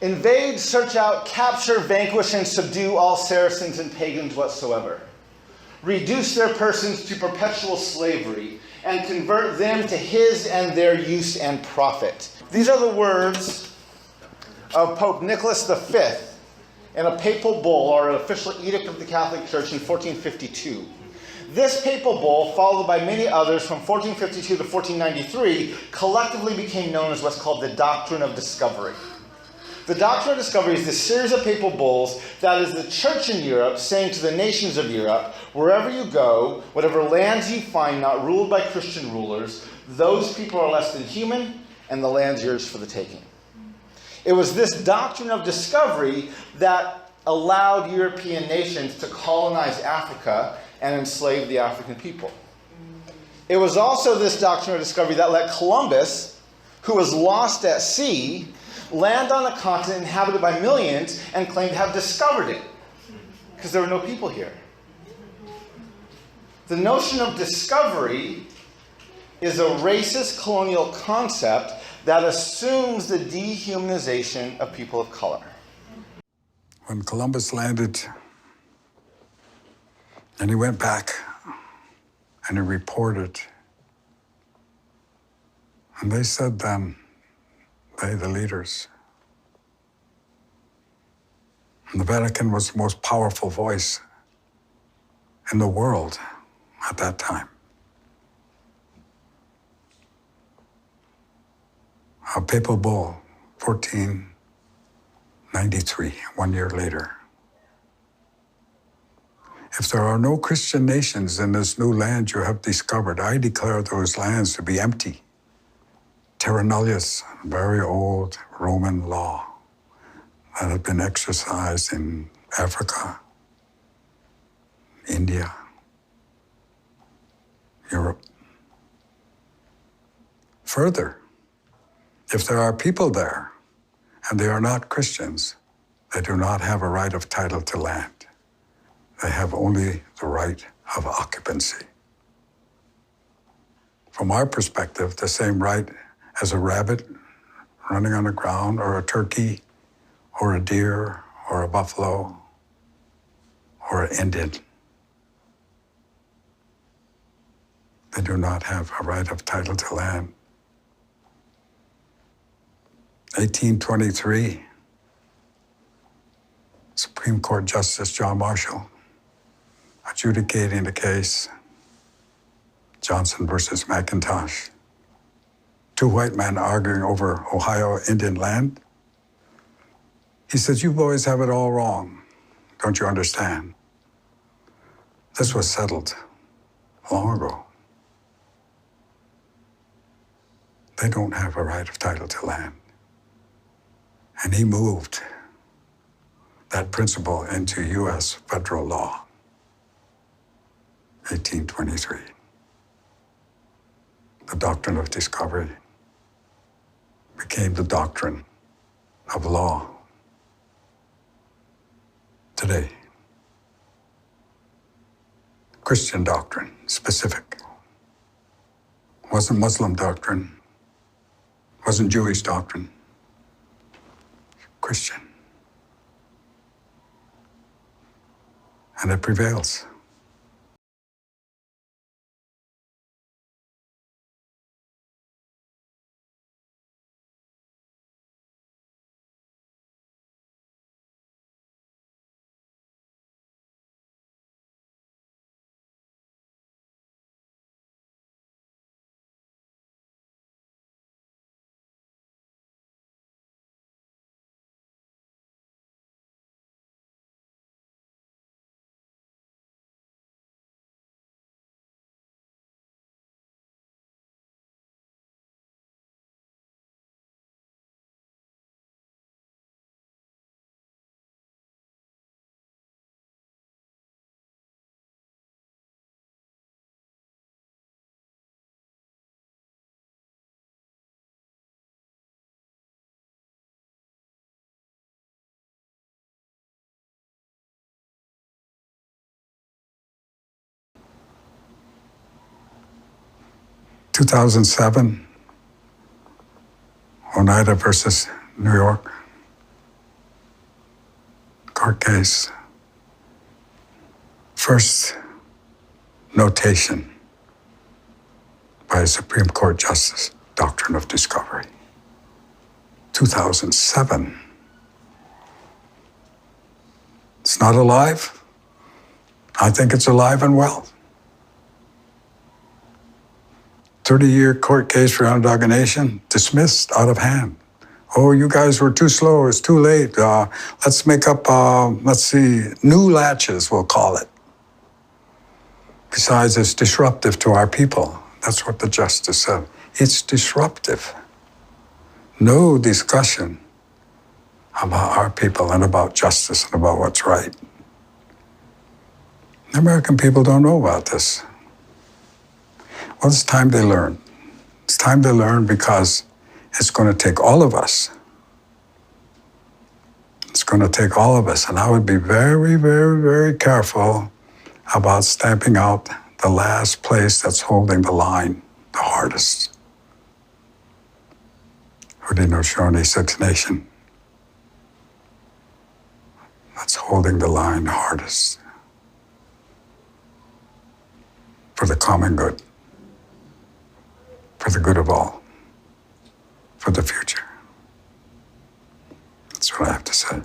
invade, search out, capture, vanquish, and subdue all Saracens and pagans whatsoever. Reduce their persons to perpetual slavery, and convert them to his and their use and profit. These are the words of Pope Nicholas V in a papal bull, or an official edict of the Catholic Church in 1452. This papal bull, followed by many others from 1452 to 1493, collectively became known as what's called the Doctrine of Discovery. The Doctrine of Discovery is this series of papal bulls that is the church in Europe saying to the nations of Europe, wherever you go, whatever lands you find not ruled by Christian rulers, those people are less than human, and the land's yours for the taking. It was this Doctrine of Discovery that allowed European nations to colonize Africa and enslave the African people. It was also this Doctrine of Discovery that let Columbus, who was lost at sea, land on a continent inhabited by millions and claim to have discovered it, because there were no people here. The notion of discovery is a racist colonial concept that assumes the dehumanization of people of color. When Columbus landed, and he went back and he reported, and they said then, they, the leaders, and the Vatican was the most powerful voice in the world at that time. A papal bull, 1493, 1 year later. If there are no Christian nations in this new land you have discovered, I declare those lands to be empty. Terra nullius, very old Roman law that had been exercised in Africa, India, Europe. Further, if there are people there and they are not Christians, they do not have a right of title to land. They have only the right of occupancy. From our perspective, the same right as a rabbit running on the ground, or a turkey, or a deer, or a buffalo, or an Indian. They do not have a right of title to land. 1823, Supreme Court Justice John Marshall adjudicating the case, Johnson versus McIntosh. Two white men arguing over Ohio Indian land. He says, you boys have it all wrong. Don't you understand? This was settled long ago. They don't have a right of title to land. And he moved that principle into U.S. federal law, 1823. The Doctrine of Discovery became the doctrine of law today. Christian doctrine, specific. Wasn't Muslim doctrine, wasn't Jewish doctrine, Christian. And it prevails. In 2007, Oneida versus New York, court case. First notation by a Supreme Court Justice, Doctrine of Discovery, 2007. It's not alive. I think it's alive and well. 30-year court case for Onondaga Nation, dismissed out of hand. Oh, you guys were too slow, it's too late. Let's make up, new latches, we'll call it. Besides, it's disruptive to our people. That's what the justice said. It's disruptive. No discussion about our people and about justice and about what's right. The American people don't know about this. Well, it's time they learn. It's time they learn because it's going to take all of us. It's going to take all of us. And I would be very, very, very careful about stamping out the last place that's holding the line the hardest. Haudenosaunee Six Nation. That's holding the line the hardest. For the common good. For the good of all. For the future. That's what I have to say.